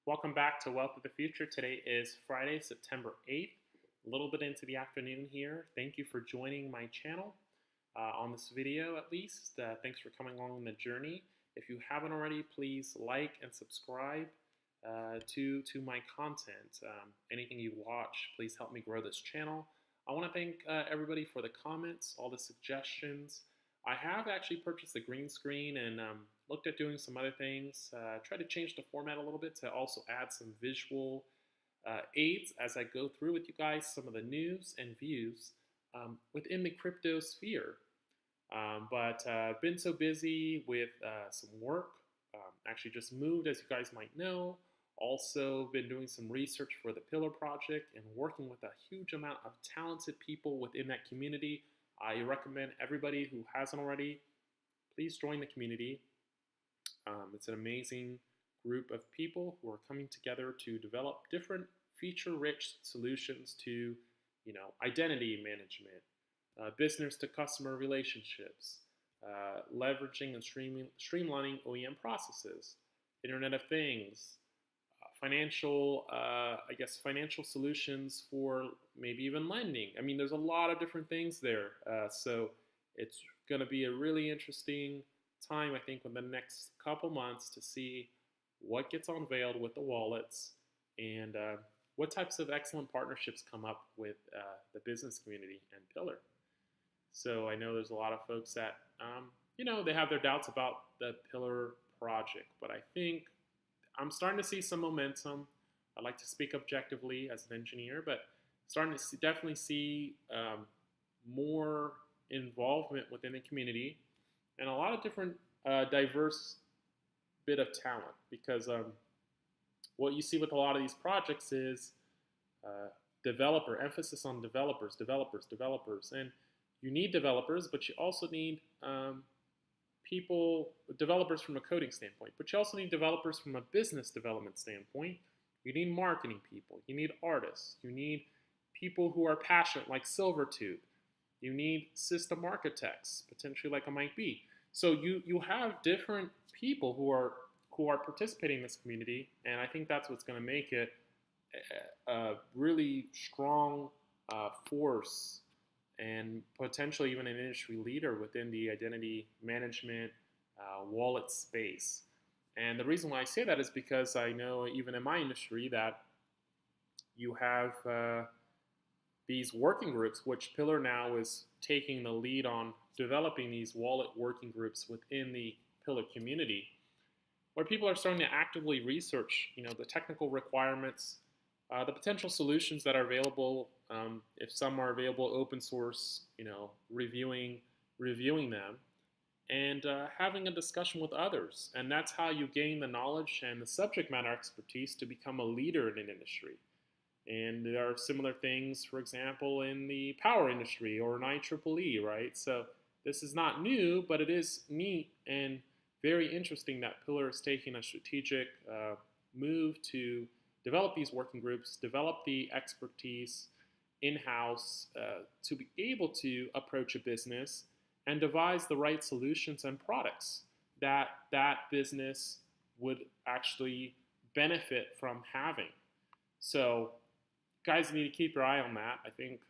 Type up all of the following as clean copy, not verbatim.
Welcome back to Wealth of the Future. Today is Friday, September 8th, a little bit into the afternoon here. Thank you for joining my channel on this video at least. Thanks for coming along the journey. If you haven't already, please like and subscribe to my content. Anything you watch, please help me grow this channel. I want to thank everybody for the comments, all the suggestions. I have actually purchased the green screen and looked at doing some other things. Try to change the format a little bit to also add some visual aids as I go through with you guys some of the news and views within the crypto sphere. But been so busy with some work. Actually just moved, as you guys might know. Also been doing some research for the Pillar Project and working with a huge amount of talented people within that community. I recommend everybody who hasn't already, please join the community. It's an amazing group of people who are coming together to develop different feature-rich solutions to, identity management, business to customer relationships, leveraging and streamlining OEM processes, Internet of Things, financial solutions for maybe even lending. I mean, there's a lot of different things there. So it's going to be a really interesting time, I think, in the next couple months to see what gets unveiled with the wallets and what types of excellent partnerships come up with the business community and Pillar. So I know there's a lot of folks that, they have their doubts about the Pillar project, but I think I'm starting to see some momentum. I like to speak objectively as an engineer, but starting to definitely see more involvement within the community and a lot of different diverse bit of talent, because what you see with a lot of these projects is emphasis on developers, and you need developers, but you also need developers from a coding standpoint, but you also need developers from a business development standpoint. You need marketing people, you need artists, you need people who are passionate like Silvertooth, you need system architects, potentially like I might be. So you have different people who are participating in this community, and I think that's what's going to make it a really strong force and potentially even an industry leader within the identity management wallet space. And the reason why I say that is because I know even in my industry that you have these working groups, which Pillar now is taking the lead on developing these wallet working groups within the Pillar community, where people are starting to actively research, the technical requirements, the potential solutions that are available. If some are available open source, reviewing them, and having a discussion with others. And that's how you gain the knowledge and the subject matter expertise to become a leader in an industry. And there are similar things, for example, in the power industry or in IEEE, right? So this is not new, but it is neat and very interesting that Pillar is taking a strategic move to develop these working groups, develop the expertise in-house to be able to approach a business and devise the right solutions and products that business would actually benefit from having. So guys need to keep your eye on that. I think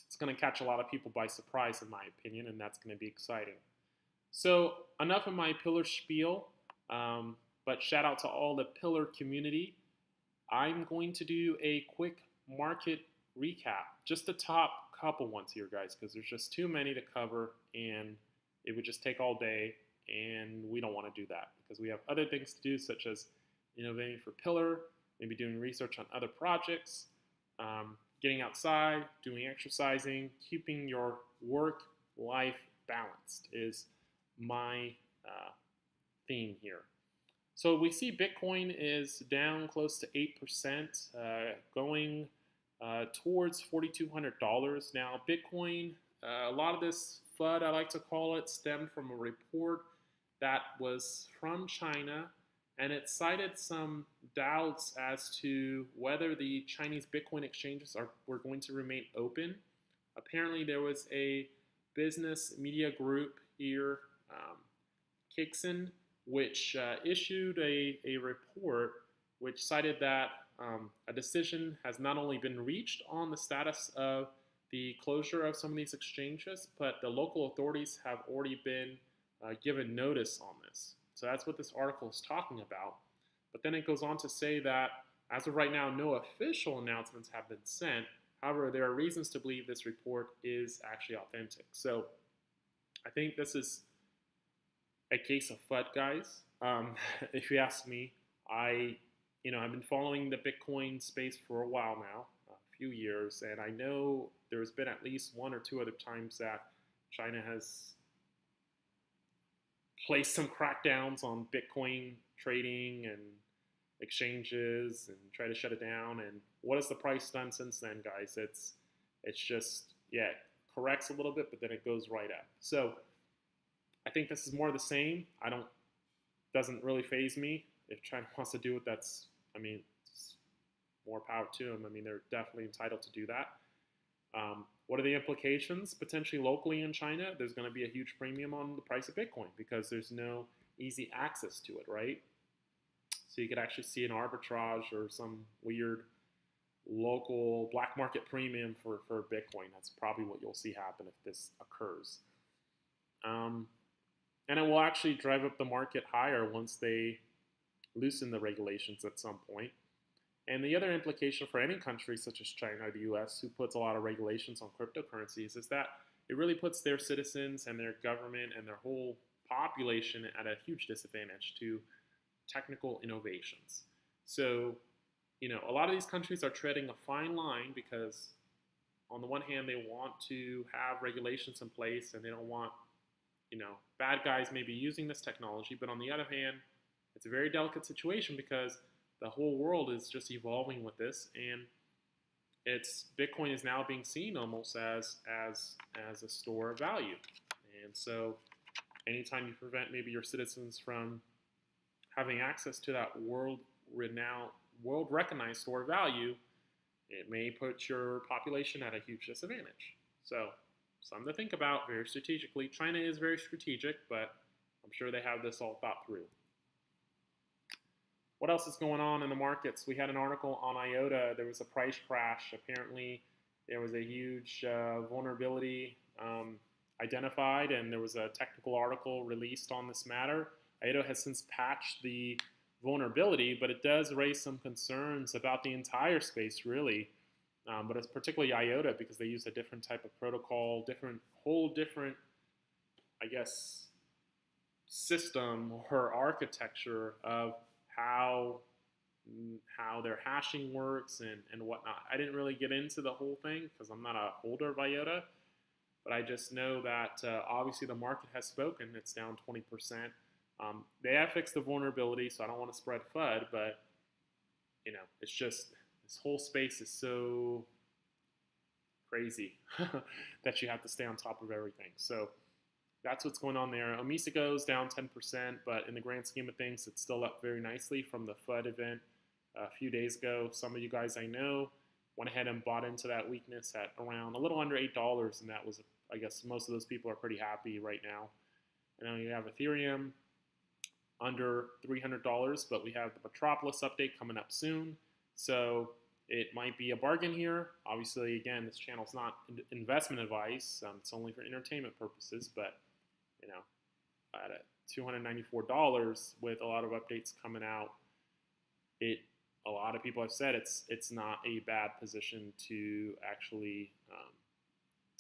it's going to catch a lot of people by surprise, in my opinion, and that's going to be exciting. So enough of my Pillar spiel, but shout out to all the Pillar community. I'm going to do a quick market recap, just the top couple ones here, guys, because there's just too many to cover, and it would just take all day, and we don't want to do that because we have other things to do, such as innovating for Pillar, maybe doing research on other projects, getting outside, doing exercising, keeping your work-life balanced is my theme here. So we see Bitcoin is down close to 8%, going towards $4,200. Now, Bitcoin, a lot of this FUD, I like to call it, stemmed from a report that was from China, and it cited some doubts as to whether the Chinese Bitcoin exchanges were going to remain open. Apparently, there was a business media group here, Kixin, which issued a report which cited that a decision has not only been reached on the status of the closure of some of these exchanges, but the local authorities have already been given notice on this. So that's what this article is talking about. But then it goes on to say that as of right now, no official announcements have been sent. However, there are reasons to believe this report is actually authentic. So I think this is a case of FUD, guys. If you ask me, I've been following the Bitcoin space for a while now, a few years, and I know there's been at least one or two other times that China has placed some crackdowns on Bitcoin trading and exchanges and try to shut it down. And what has the price done since then, guys? It's just, yeah, it corrects a little bit, but then it goes right up. So I think this is more of the same. Doesn't really faze me. If China wants to do it, it's more power to them. They're definitely entitled to do that. What are the implications? Potentially locally in China, there's going to be a huge premium on the price of Bitcoin because there's no easy access to it, right? So you could actually see an arbitrage or some weird local black market premium for Bitcoin. That's probably what you'll see happen if this occurs. And it will actually drive up the market higher once they loosen the regulations at some point. And the other implication for any country such as China or the US who puts a lot of regulations on cryptocurrencies is that it really puts their citizens and their government and their whole population at a huge disadvantage to technical innovations. So, a lot of these countries are treading a fine line because on the one hand, they want to have regulations in place and they don't want, bad guys maybe using this technology. But on the other hand, it's a very delicate situation because the whole world is just evolving with this, and Bitcoin is now being seen almost as a store of value. And so anytime you prevent maybe your citizens from having access to that world-recognized store of value, it may put your population at a huge disadvantage. So something to think about very strategically. China is very strategic, but I'm sure they have this all thought through. What else is going on in the markets? We had an article on IOTA. There was a price crash. Apparently, there was a huge vulnerability identified, and there was a technical article released on this matter. IOTA has since patched the vulnerability, but it does raise some concerns about the entire space, really. But it's particularly IOTA because they use a different type of protocol, whole different, I guess, system or architecture of how their hashing works and whatnot. I didn't really get into the whole thing because I'm not a holder of IOTA, but I just know that obviously the market has spoken. It's down 20%. They have fixed the vulnerability, so I don't want to spread FUD, but it's just this whole space is so crazy that you have to stay on top of everything. So that's what's going on there. Omisa goes down 10%, but in the grand scheme of things, it's still up very nicely from the FUD event a few days ago. Some of you guys I know went ahead and bought into that weakness at around a little under $8, and that was, I guess, most of those people are pretty happy right now. And then you have Ethereum under $300, but we have the Metropolis update coming up soon. So it might be a bargain here. Obviously, again, this channel is not investment advice. It's only for entertainment purposes, but at $294 with a lot of updates coming out, a lot of people have said it's not a bad position to actually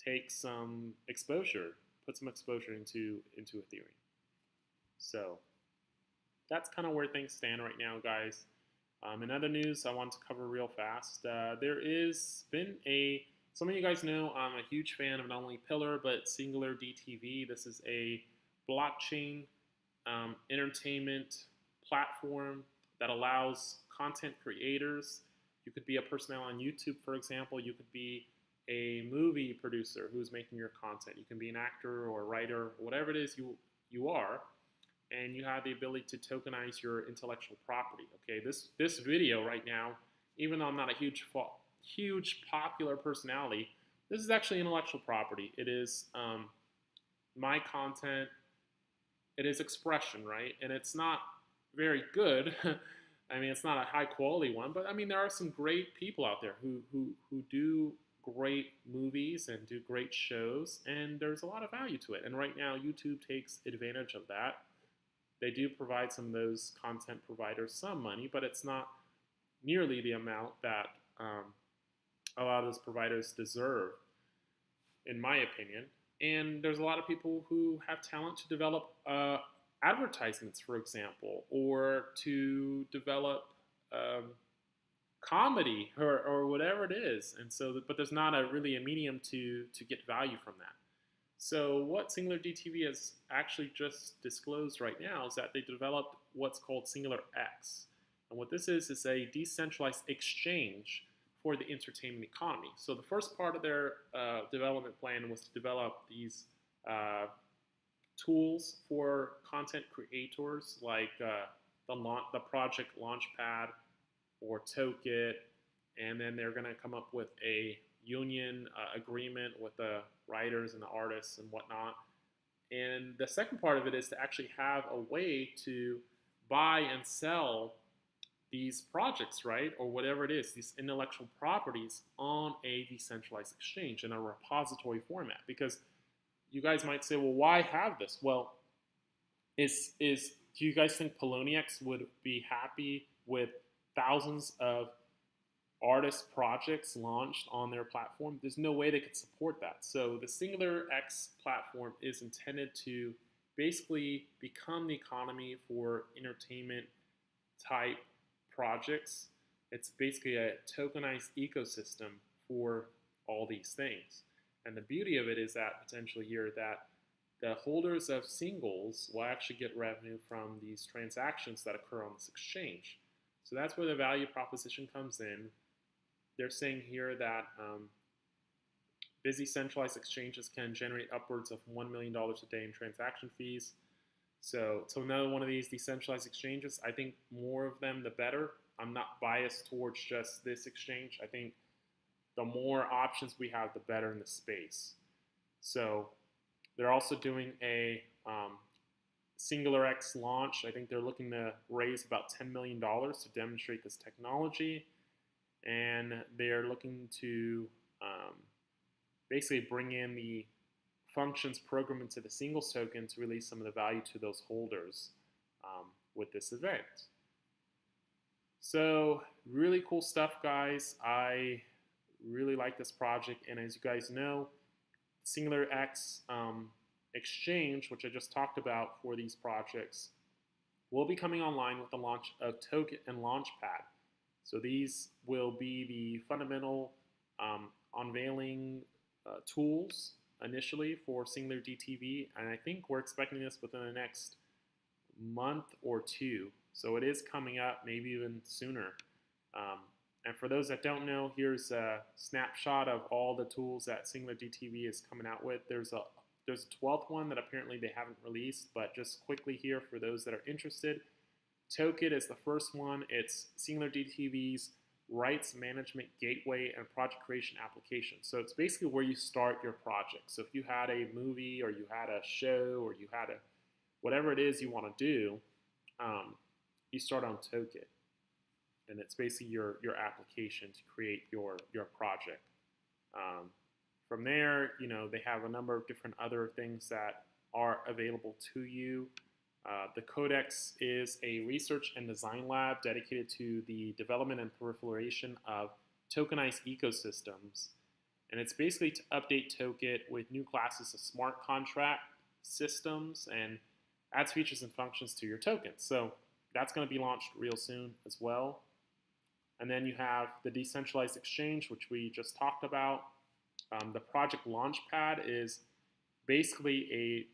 take some exposure, put some exposure into Ethereum. So that's kind of where things stand right now, guys. In other news, I want to cover real fast. There is been some of you guys know I'm a huge fan of not only Pillar, but SingularDTV. This is a blockchain entertainment platform that allows content creators. You could be a personality on YouTube, for example. You could be a movie producer who's making your content. You can be an actor or a writer, whatever it is you are. And you have the ability to tokenize your intellectual property. Okay, this video right now, even though I'm not a huge popular personality, this is actually intellectual property. It is my content it is expression, right? And it's not very good. I mean, it's not a high quality one, but I mean, there are some great people out there who do great movies and do great shows, and there's a lot of value to it. And right now, YouTube takes advantage of that. They do provide some of those content providers some money, but it's not nearly the amount that a lot of those providers deserve, in my opinion. And there's a lot of people who have talent to develop advertisements, for example, or to develop comedy or whatever it is. And so, but there's not really a medium to get value from that. So what SingularDTV has actually just disclosed right now is that they developed what's called SingularX. And what this is a decentralized exchange for the entertainment economy. So the first part of their development plan was to develop these tools for content creators, like the Project Launchpad or Toolkit, and then they're going to come up with a union agreement with the writers and the artists and whatnot. And the second part of it is to actually have a way to buy and sell these projects, right, or whatever it is, these intellectual properties on a decentralized exchange in a repository format. Because you guys might say, well, why have this? Well, do you guys think Poloniex would be happy with thousands of artist projects launched on their platform? There's no way they could support that. So the SingularX platform is intended to basically become the economy for entertainment type projects. It's basically a tokenized ecosystem for all these things. And the beauty of it is that potentially here that the holders of singles will actually get revenue from these transactions that occur on this exchange. So that's where the value proposition comes in. They're saying here that busy centralized exchanges can generate upwards of $1 million a day in transaction fees. So another one of these decentralized exchanges, I think more of them, the better. I'm not biased towards just this exchange. I think the more options we have, the better in the space. So they're also doing a SingularX launch. I think they're looking to raise about $10 million to demonstrate this technology. And they're looking to basically bring in the functions programmed into the singles token to release some of the value to those holders with this event. So really cool stuff, guys. I really like this project, and as you guys know, SingularX exchange, which I just talked about for these projects, will be coming online with the launch of Toolkit and Launchpad. So these will be the fundamental unveiling tools initially for SingularDTV, and I think we're expecting this within the next month or two. So it is coming up, maybe even sooner. And for those that don't know, here's a snapshot of all the tools that SingularDTV is coming out with. There's a 12th one that apparently they haven't released, but just quickly here for those that are interested. Toolkit is the first one. It's SingularDTV's rights management gateway and project creation application. So it's basically where you start your project. So if you had a movie or you had a show or you had whatever it is you want to do, you start on Toolkit. And it's basically your application to create your project. From there, they have a number of different other things that are available to you. The Codex is a research and design lab dedicated to the development and proliferation of tokenized ecosystems. And it's basically to update Toolkit with new classes of smart contract systems and adds features and functions to your tokens. So that's going to be launched real soon as well. And then you have the decentralized exchange, which we just talked about. The Project Launchpad is basically a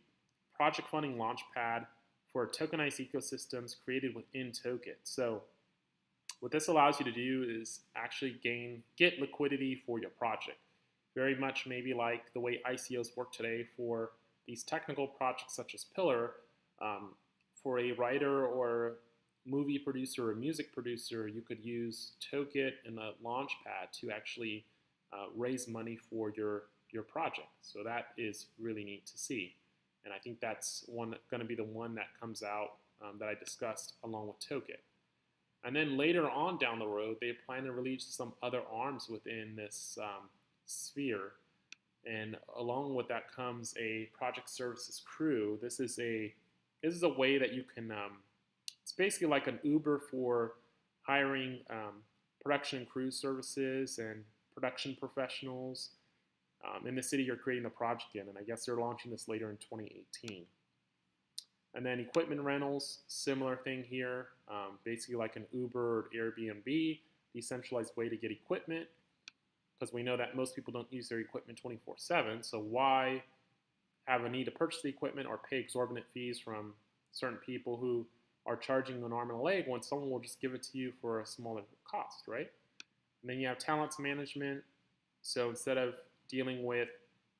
project funding launchpad for tokenized ecosystems created within Toolkit. So what this allows you to do is actually get liquidity for your project. Very much maybe like the way ICOs work today for these technical projects such as Pillar. For a writer or movie producer or music producer, you could use Toolkit and the Launchpad to actually raise money for your project. So that is really neat to see. And I think that's going to be the one that comes out that I discussed along with Token. And then later on down the road, they plan to release some other arms within this sphere. And along with that comes a project services crew. This is a way that you can. It's basically like an Uber for hiring production and crew services and production professionals in the city you're creating the project in. And I guess they're launching this later in 2018. And then equipment rentals, similar thing here. Basically like an Uber or Airbnb, decentralized way to get equipment, because we know that most people don't use their equipment 24/7. So why have a need to purchase the equipment or pay exorbitant fees from certain people who are charging an arm and a leg when someone will just give it to you for a smaller cost, right? And then you have talents management. So instead of dealing with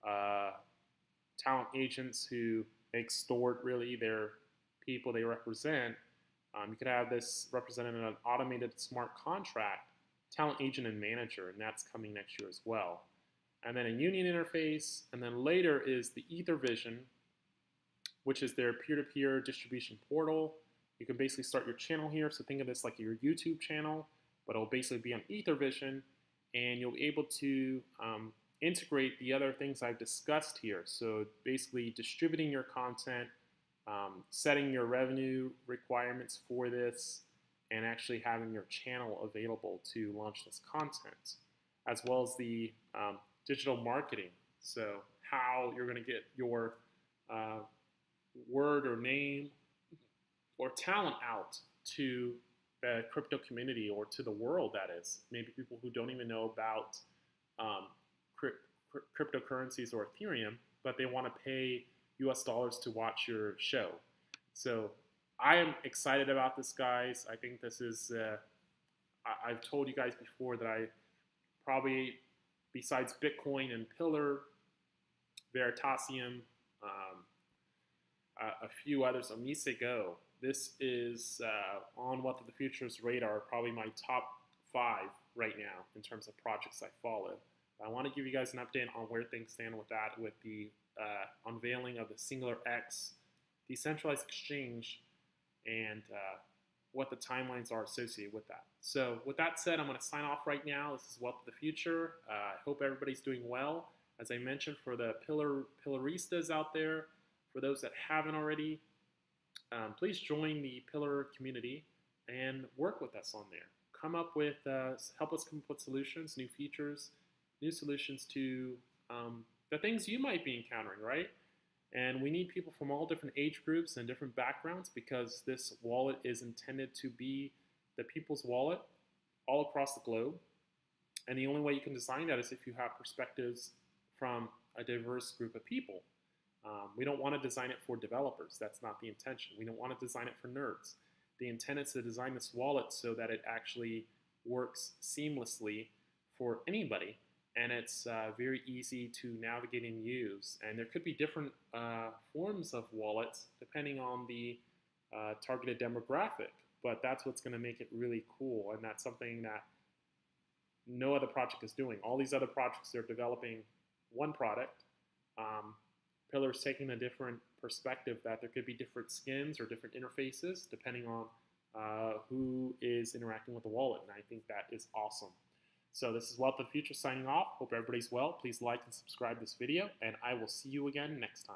talent agents who extort really their people they represent, you could have this represented in an automated smart contract talent agent and manager, and that's coming next year as well. And then a union interface, and then later is the EtherVision, which is their peer-to-peer distribution portal. You can basically start your channel here, so think of this like your YouTube channel, but it'll basically be on EtherVision, and you'll be able to integrate the other things I've discussed here. So basically distributing your content, setting your revenue requirements for this, and actually having your channel available to launch this content, as well as the digital marketing. So how you're going to get your word or name or talent out to the crypto community or to the world, that is. Maybe people who don't even know about cryptocurrencies or Ethereum, but they want to pay US dollars to watch your show. So I am excited about this, guys. I think this is, I've told you guys before that I probably, besides Bitcoin and Pillar, Veritasium, a few others, Go, this is on What the Future's radar, probably my top 5 right now in terms of projects I follow. I want to give you guys an update on where things stand with that, with the unveiling of the SingularX decentralized exchange, and what the timelines are associated with that. So with that said, I'm going to sign off right now. This is What the Future. I hope everybody's doing well. As I mentioned, for the Pillaristas out there, for those that haven't already, please join the Pillar community and work with us on there. Come up with, help us come up with solutions, new features, new solutions to the things you might be encountering, right? And we need people from all different age groups and different backgrounds, because this wallet is intended to be the people's wallet all across the globe. And the only way you can design that is if you have perspectives from a diverse group of people. We don't want to design it for developers. That's not the intention. We don't want to design it for nerds. The intent is to design this wallet so that it actually works seamlessly for anybody. And it's very easy to navigate and use. And there could be different forms of wallets depending on the targeted demographic. But that's what's going to make it really cool. And that's something that no other project is doing. All these other projects, they're developing one product. Pillar's taking a different perspective, that there could be different skins or different interfaces depending on who is interacting with the wallet. And I think that is awesome. So this is What the Future signing off. Hope everybody's well. Please like and subscribe this video, and I will see you again next time.